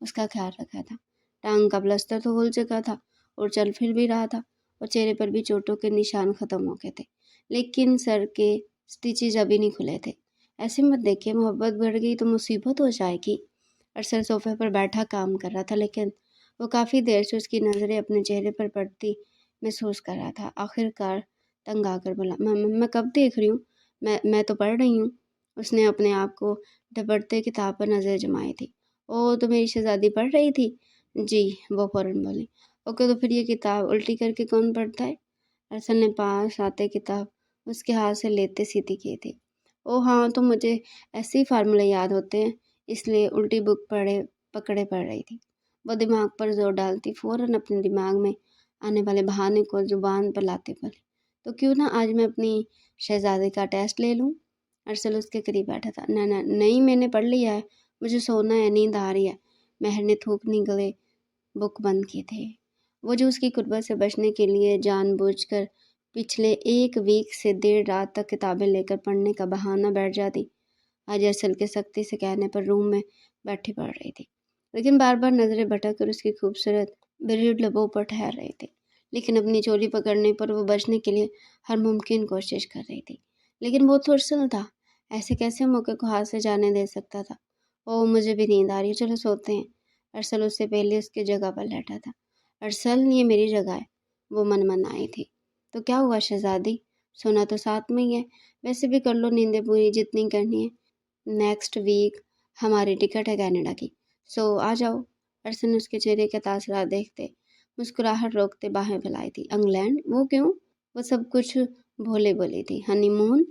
اس کا خیال رکھا تھا۔ ٹانگ کا پلسٹر تو کھل چکا تھا اور چل پھر بھی رہا تھا، اور چہرے پر بھی چوٹوں کے نشان ختم ہو گئے تھے، لیکن سر کے سٹیچز ابھی نہیں کھلے تھے۔ ایسے مت دیکھے، محبت بڑھ گئی تو مصیبت ہو جائے گی۔ ارسل صوفے پر بیٹھا کام کر رہا تھا، لیکن وہ کافی دیر سے اس کی نظریں اپنے چہرے پر پڑتی محسوس کر رہا تھا۔ آخر کار تنگ آ کر بولا، میں کب دیکھ رہی ہوں؟ میں تو پڑھ رہی ہوں۔ اس نے اپنے آپ کو ڈپٹتے کتاب پر نظر جمائی تھی۔ او، تو میری شہزادی پڑھ رہی تھی؟ جی، وہ فوراً بولی۔ اوکے، تو پھر یہ کتاب الٹی کر کے کون پڑھتا ہے؟ ارسل نے پاس آتے کتاب اس کے ہاتھ سے لیتے سیدھی کی تھی۔ او ہاں، تو مجھے ایسے ہی فارمولے یاد ہوتے ہیں، اس لیے الٹی بک پکڑے پڑھ رہی تھی۔ وہ دماغ پر زور ڈالتی فوراً اپنے دماغ میں آنے والے بہانے کو زبان پر لاتے بولی، تو کیوں نہ آج میں اپنی شہزادی کا ٹیسٹ لے لوں؟ ارسل اس کے قریب بیٹھا تھا۔ نہیں، میں نے پڑھ لیا ہے، مجھے سونا ہے، نیند آ رہی ہے۔ مہر نے تھوکنی گلے بک بند کی تھی۔ وہ جو اس کی قربت سے بچنے کے لیے جان بوجھ کر پچھلے ایک ویک سے دیر رات تک کتابیں لے کر پڑھنے کا بہانہ بیٹھ جاتی، آج ارسل کے سختی سے کہنے پر روم میں بیٹھی پڑھ رہی تھی، لیکن بار بار نظریں بھٹک کر اس کی خوبصورت بریڈ لبوں پر ٹھہر رہی تھی۔ لیکن اپنی چولی پکڑنے پر وہ بچنے کے لیے ہر ممکن کوشش کر رہی تھی، لیکن وہ تو ارسل تھا، ایسے کیسے موقع کو ہاتھ سے جانے دے سکتا تھا؟ او، مجھے بھی نیند آ رہی ہے، چلو سوتے ہیں۔ ارسل اس سے پہلے اس کی جگہ پر لیٹا تھا۔ ارسل، یہ میری جگہ ہے، وہ من آئی تھی۔ تو کیا ہوا شہزادی، سونا تو ساتھ میں ہی ہے، ویسے بھی کر لو نیندیں پوری جتنی کرنی ہے، نیکسٹ ویک ہماری ٹکٹ ہے کینیڈا کی، سو آ جاؤ۔ ارسل نے اس کے چہرے کے تاثرات دیکھتے مسکراہٹ روکتے باہیں پھیلائی تھی۔ انگلینڈ؟ وہ کیوں؟ وہ سب کچھ بھولے بولی تھی۔ ہنی مون؟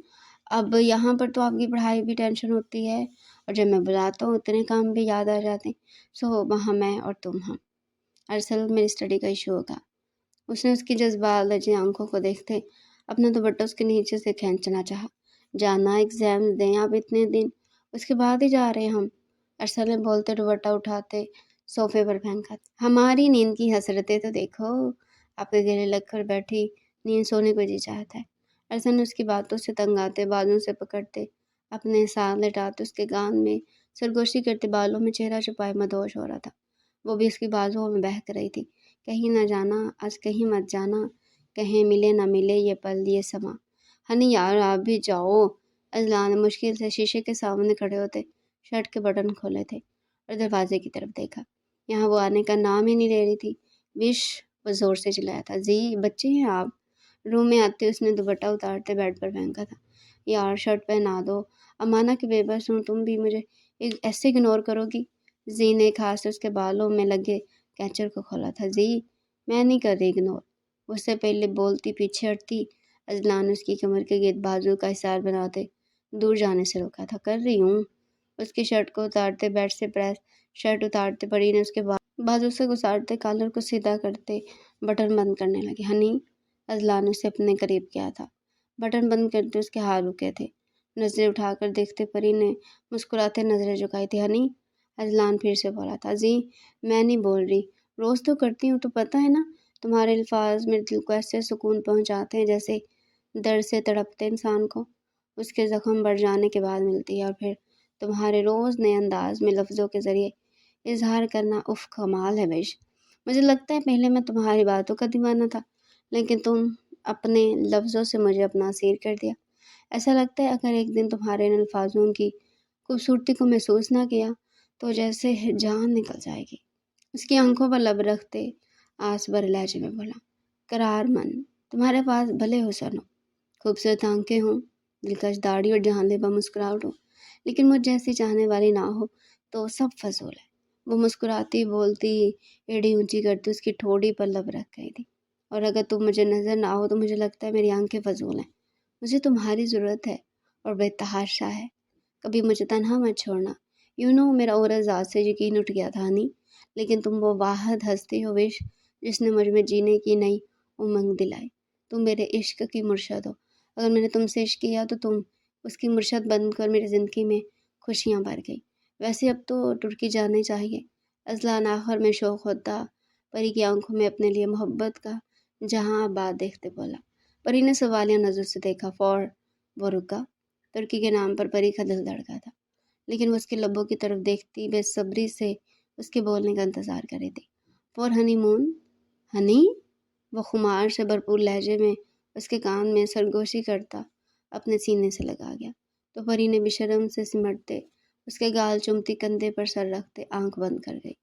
اب یہاں پر تو آپ کی پڑھائی بھی ٹینشن ہوتی ہے، اور جب میں بلاتا ہوں اتنے کام بھی یاد آ جاتے ہیں، سو وہاں میں اور تم ہم۔ ارسل، میری اسٹڈی کا ایشو ہوگا۔ اس نے اس کی جذبات لجی آنکھوں کو دیکھتے اپنا دوپٹہ اس کے نیچے سے کھینچنا چاہا۔ جانا، ایگزام دیں آپ اتنے دن، اس کے بعد ہی جا رہے ہم۔ ارسل نے بولتے دوپٹہ اٹھاتے صوفے پر پھینکا۔ ہماری نیند کی حسرتیں تو دیکھو، آپ کے گلے لگ کر بیٹھی نیند سونے کو جی چاہتا ہے۔ ارسل نے اس کی باتوں سے تنگ آتے بازوں سے پکڑتے اپنے ساتھ لٹاتے اس کے کان میں سرگوشی کرتے بالوں میں چہرہ چھپائے مدہوش ہو رہا تھا۔ وہ بھی اس کی بازوؤں میں بہک رہی تھی۔ کہیں نہ جانا، آج کہیں مت جانا، کہیں ملے نہ ملے یہ پل یہ سما۔ ہنی یار، آپ بھی جاؤ۔ اذلان نے مشکل سے شیشے کے سامنے کھڑے ہوتے شرٹ کے بٹن کھولے تھے اور دروازے کی طرف دیکھا۔ یہاں وہ آنے کا نام ہی نہیں لے رہی تھی۔ وش، وہ زور سے چلایا تھا۔ جی، بچے ہیں آپ؟ روم میں آتے اس نے دوپٹہ اتارتے بیڈ پر پھینکا تھا۔ یار، شرٹ پہنا دو، امانہ کہ بے بس ہوں، تم بھی مجھے ایسے اگنور کرو گی؟ زی نے ایک ہاتھ سے اس کے بالوں میں لگے کیچر کو کھولا تھا۔ جی، میں نہیں کر رہی اگنور، اس سے پہلے بولتی پیچھے ہٹتی اذلان نے اس کی کمر کے گرد بازو کا حصار بناتے دور جانے سے روکا تھا۔ کر رہی ہوں۔ اس کی شرٹ کو اتارتے بیڈ سے پریس شرٹ اتارتے پری نے اس کے بازو سے گسارتے کالر کو سیدھا کرتے بٹن بند کرنے لگی۔ ہنی، اذلان نے اسے اپنے قریب کیا تھا۔ بٹن بند کرتے اس کے ہاتھ رکے تھے۔ نظریں اٹھا کر دیکھتے پری نے مسکراتے نظریں جھکائی تھی۔ ہنی، اذلان پھر سے بولا تھا۔ جی، میں نہیں بول رہی، روز تو کرتی ہوں، تو پتہ ہے نا، تمہارے الفاظ میرے دل کو ایسے سکون پہنچاتے ہیں جیسے درد سے تڑپتے انسان کو اس کے زخم بڑھ جانے کے بعد ملتی ہے، اور پھر تمہارے روز نئے انداز میں لفظوں کے ذریعے اظہار کرنا، اف کمال ہے بیش۔ مجھے لگتا ہے پہلے میں تمہاری باتوں کا دیوانہ تھا، لیکن تم اپنے لفظوں سے مجھے اپنا اسیر کر دیا۔ ایسا لگتا ہے اگر ایک دن تمہارے ان الفاظوں کی خوبصورتی کو محسوس نہ کیا تو جیسے جان نکل جائے گی۔ اس کی آنکھوں پر لب رکھتے آس بھرے لہجے میں بولا، قرار من، تمہارے پاس بھلے حسن ہو، خوبصورت آنکھیں ہوں، دلکش داڑھی اور جہاں لبا مسکراہٹ ہو، لیکن مجھ جیسی چاہنے والی نہ ہو تو سب فضول ہے۔ وہ مسکراتی بولتی ایڑی اونچی کرتی اس کی ٹھوڑی پر لب رکھ گئی تھی۔ اور اگر تم مجھے نظر نہ ہو تو مجھے لگتا ہے میری آنکھیں فضول ہیں، مجھے تمہاری ضرورت ہے اور بے تحاشا ہے، کبھی مجھے تنہا مت چھوڑنا۔ میرا اور ذات سے یقین اٹھ گیا تھا نہیں، لیکن تم وہ واحد ہستی ہو وش جس نے مجھ میں جینے کی نئی امنگ دلائی۔ تم میرے عشق کی مرشد ہو، اگر میں نے تم سے عشق کیا تو تم اس کی مرشد بن کر میری زندگی میں خوشیاں بھر گئی۔ ویسے اب تو ترکی جانے چاہیے۔ اذلان آخر میں شوق ہوتا پری کی آنکھوں میں اپنے لیے محبت کا جہاں آباد دیکھتے بولا۔ پری نے سوالیہ نظر سے دیکھا۔ وہ رکا۔ ترکی کے نام پر پری کا دل دھڑکا تھا، لیکن وہ اس کے لبوں کی طرف دیکھتی بے صبری سے اس کے بولنے کا انتظار کر رہی تھی۔ فور ہنی مون؟ ہنی؟ وہ خمار سے بھرپور لہجے میں اس کے کان میں سرگوشی کرتا اپنے سینے سے لگا گیا، تو پری نے بشرم سے سمٹتے اس کے گال چومتی کندھے پر سر رکھتے آنکھ بند کر گئی۔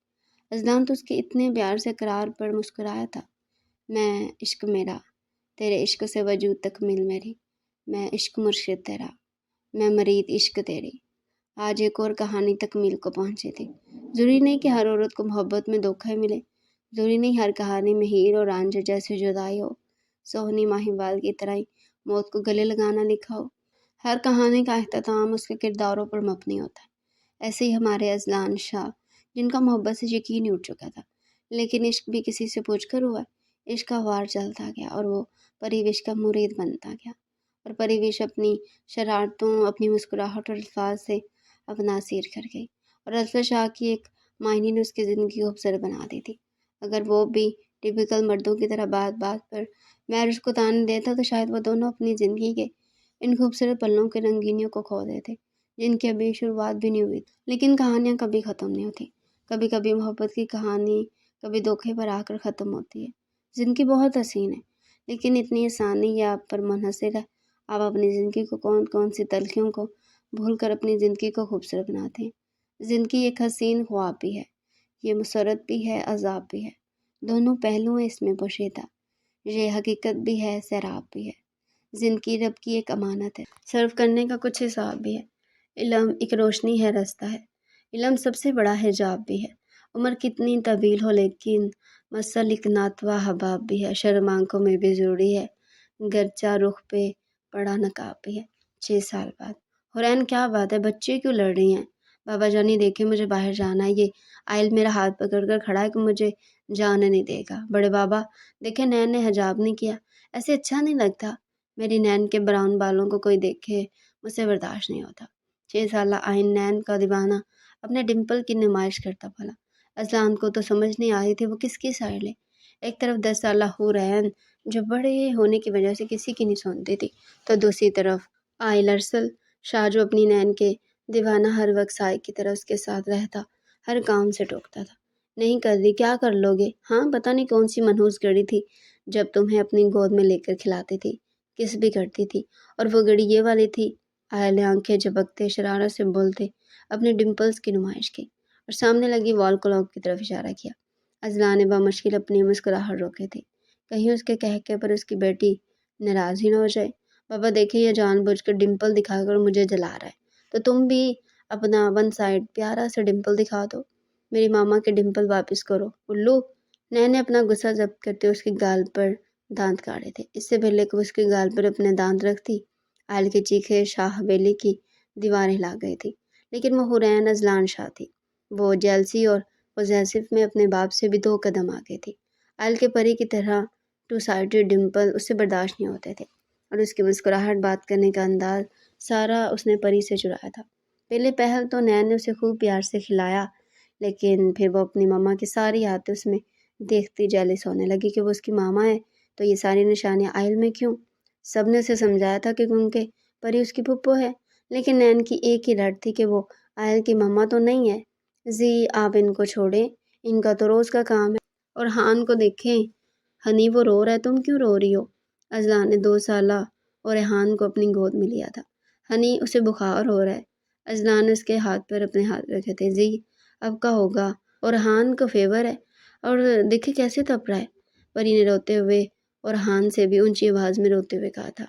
اذلان تو اس کے اتنے پیار سے قرار پر مسکرایا تھا۔ میں عشق میرا، تیرے عشق سے وجود تکمیل میری، میں عشق مرشد تیرا، میں مرید عشق تیری۔ آج ایک اور کہانی تکمیل کو پہنچی تھی۔ ضروری نہیں کہ ہر عورت کو محبت میں دھوکہ ملے، ضروری نہیں ہر کہانی میں ہیر اور رانجھا جیسی جدائی ہو، سوہنی ماہیوال کی طرح ہی موت کو گلے لگانا لکھا ہو۔ ہر کہانی کا اختتام اس کے کرداروں پر مبنی ہوتا ہے۔ ایسے ہی ہمارے اذلان شاہ، جن کا محبت سے یقین ہی اٹھ چکا تھا، لیکن عشق بھی کسی سے پوچھ کر ہوا۔ عشق کا وار چلتا گیا اور وہ پریوش کا مرید بنتا گیا، اور پریوش اپنی شرارتوں، اپنی مسکراہٹ اور الفاظ سے اپنا اسیر کر گئی، اور اذلان شاہ کی ایک معنی نے اس کی زندگی کو خوبصورت بنا دی تھی۔ اگر وہ بھی ٹپیکل مردوں کی طرح بات بات پر میرج کو تانے دیتا تو شاید وہ دونوں اپنی زندگی کے ان خوبصورت پلوں کے رنگینیوں کو کھو دیتے جن کی ابھی شروعات بھی نہیں ہوئی تھی۔ لیکن کہانیاں کبھی ختم نہیں ہوتی۔ کبھی کبھی محبت کی کہانی کبھی دھوکے پر آ کر ختم ہوتی ہے۔ زندگی بہت حسین ہے، لیکن اتنی آسانی یہ آپ پر منحصر ہے۔ آپ اپنی زندگی کو کون کون سی تلخیوں کو بھول کر اپنی زندگی کو خوبصورت بناتے ہیں۔ زندگی ایک حسین خواب بھی ہے، یہ مسرت بھی ہے، عذاب بھی ہے، دونوں پہلو ہیں اس میں پوشیدہ۔ یہ حقیقت بھی ہے، سیراب بھی ہے۔ زندگی رب کی ایک امانت ہے، صرف کرنے کا کچھ حساب بھی ہے۔ علم ایک روشنی ہے، رستہ ہے۔ علم سب سے بڑا حجاب بھی ہے۔ عمر کتنی طویل ہو لیکن مسلک ناتوا حباب بھی ہے۔ شرم آنکھوں میں بھی ضروری ہے، گرچہ رخ پہ پڑا نقاب بھی ہے۔ 6 سال بعد حورین کیا بات ہے، بچے کیوں لڑ رہی ہیں؟ بابا جانی دیکھے مجھے باہر جانا ہے، یہ آئل میرا ہاتھ پکڑ کر کھڑا ہے کہ مجھے جانے نہیں دے گا۔ بڑے بابا دیکھے نین نے حجاب نہیں کیا، ایسے اچھا نہیں لگتا، میری نین کے براؤن بالوں کو کوئی دیکھے مجھ سے برداشت نہیں ہوتا۔ 6 سالہ آئین نین کا دیوانہ اپنے ڈمپل کی نمائش کرتا پھلا۔ اذلان کو تو سمجھ نہیں آ رہی تھی وہ کس کی سائڈ لے۔ ایک طرف 10 سالہ حورین جو بڑے ہونے کی وجہ سے کسی کی نہیں سنتی تھی، تو دوسری طرف آئل ارسل شاہ جو اپنی نین کے دیوانہ ہر وقت سائے کی طرح اس کے ساتھ رہتا، ہر کام سے ٹوکتا تھا۔ نہیں کر رہی، کیا کر لو گے؟ ہاں پتہ نہیں کون سی منحوس گھڑی تھی جب تمہیں اپنی گود میں لے کر کھلاتی تھی، کس بھی کرتی تھی، اور وہ گھڑی یہ والی تھی۔ آئل آنکھیں جھپکتے شرارت سے بولتے اپنے ڈمپلز کی نمائش کی اور سامنے لگی وال کلاک کی طرف اشارہ کیا۔ اذلان نے بمشکل اپنی مسکراہٹ روکے تھی، کہیں اس کے کہکے پر اس کی بیٹی ناراض ہی نہ ہو جائے۔ بابا دیکھے یہ جان بوجھ کر ڈمپل دکھا کر مجھے جلا رہا ہے، تو تم بھی اپنا ون سائڈ پیارا سا ڈمپل دکھا دو، میری ماما کے ڈمپل واپس کرو الو۔ نین نے اپنا غصہ ضبط کرتے اس کے گال پر دانت کاڑے تھے، اس سے پہلے کہ وہ اس کے گال پر اپنے دانت رکھتی آئل کی چیخیں شاہ حویلی کی دیواریں ہلا گئی تھی۔ لیکن وہ حورین اذلان شاہ تھی، وہ جیلسی اور پوزیسو میں اپنے باپ سے بھی 2 قدم آگے تھی۔ آئل کے پری کی طرح 2 سائڈڈ ڈمپل اس سے برداشت نہیں ہوتے تھے، اور اس کی مسکراہٹ، بات کرنے کا انداز، سارا اس نے پری سے چرایا تھا۔ پہلے پہل تو نین نے اسے خوب پیار سے کھلایا، لیکن پھر وہ اپنی ماما کی ساری عادتیں اس میں دیکھتی جیلس ہونے لگی کہ وہ اس کی ماما ہے تو یہ ساری نشانیاں آئل میں کیوں؟ سب نے اسے سمجھایا تھا کہ کیونکہ پری اس کی پھپھو ہے، لیکن نین کی ایک ہی رٹ تھی کہ وہ آئل کی ماما تو نہیں ہے۔ زی آپ ان کو چھوڑیں، ان کا تو روز کا کام ہے، اور ہان کو دیکھیں، ہنی وہ رو رہا ہے، تم کیوں رو رہی ہو؟ اذلان نے 2 سالہ اور ریحان کو اپنی گود میں لیا تھا۔ ہنی اسے بخار ہو رہا ہے۔ اذلان نے اس کے ہاتھ پر اپنے ہاتھ رکھے تھے۔ زی اب کا ہوگا، اور ہان کو فیور ہے، اور دیکھے کیسے تپ رہا ہے۔ پری نے روتے ہوئے اور ہان سے بھی اونچی آواز میں روتے ہوئے کہا تھا۔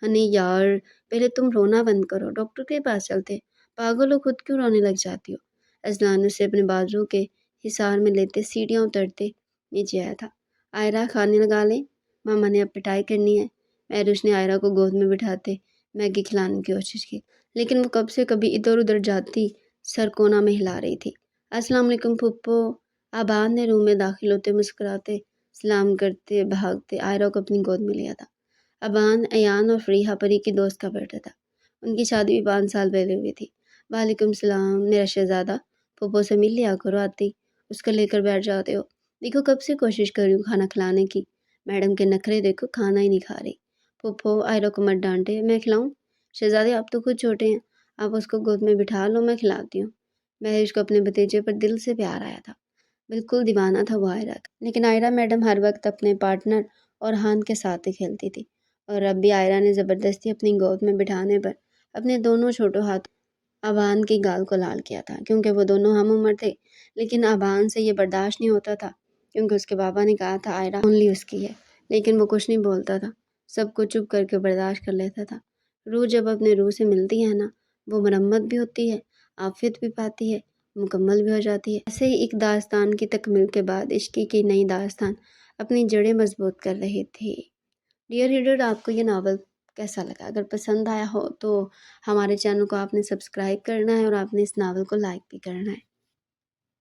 ہنی یار پہلے تم رونا بند کرو، ڈاکٹر کے پاس چلتے، پاگل ہو، خود کیوں رونے لگ جاتی ہو؟ اذلان اسے اپنے بازو کے حصار میں لیتے سیڑھیاں اترتے نیچے آیا تھا۔ آئرہ کھانے لگا لیں، ماما نے اب پٹائی کرنی ہے۔ میروش نے آئرہ کو گود میں بٹھاتے میگی کھلانے کی کوشش کی، لیکن وہ کب سے کبھی ادھر ادھر جاتی سر کونا میں ہلا رہی تھی۔ السلام علیکم پھپھو۔ آباد نے روم میں داخل ہوتے مسکراتے سلام کرتے بھاگتے آئرہ کو اپنی گود میں لیا تھا۔ ابان ایان اور فریحہ پری کی دوست کا بیٹا تھا، ان کی شادی بھی 5 سال پہلے ہوئی تھی۔ وعلیکم السلام میرا شہزادہ، پھپھو سے مل لیا کرو، آتی اس کو لے کر بیٹھ جاتے ہو۔ دیکھو کب سے کوشش کر رہی ہوں کھانا کھلانے کی، میڈم کے نخرے دیکھو، کھانا ہی نہیں کھا رہی۔ پھپھو آئرہ کو مت ڈانٹے، میں کھلاؤں؟ شہزادے آپ تو خود چھوٹے ہیں، آپ اس کو گود میں بٹھا لو، میں کھلاتی ہوں۔ مہیش کو اپنے بھتیجے پر دل سے پیار آیا تھا، بالکل دیوانہ تھا وہ آئرہ کا۔ لیکن آئرہ میڈم ہر وقت اپنے پارٹنر اورحان کے ساتھ ہی کھیلتی تھی، اور اب بھی آئرہ نے زبردستی اپنی گود میں بٹھانے پر اپنے دونوں چھوٹوں ہاتھوں ابھان کی گال کو لال کیا تھا، کیونکہ وہ دونوں ہم عمر تھے۔ لیکن ابھان سے یہ برداشت نہیں ہوتا تھا، کیونکہ اس کے بابا نے کہا تھا آئرہ اونلی اس کی ہے، لیکن وہ کچھ نہیں بولتا تھا، سب کو چپ کر کے برداشت کر لیتا تھا۔ روح جب اپنے روح سے ملتی ہے نا، وہ مرمت بھی ہوتی ہے، عافیت بھی پاتی ہے، مکمل بھی ہو جاتی ہے۔ ایسے ہی ایک داستان کی تکمیل کے بعد عشق کی نئی داستان اپنی جڑیں مضبوط کر رہی تھی۔ ڈیئر ریڈر، آپ کو یہ ناول کیسا لگا؟ اگر پسند آیا ہو تو ہمارے چینل کو آپ نے سبسکرائب کرنا ہے، اور آپ نے اس ناول کو لائک بھی کرنا ہے۔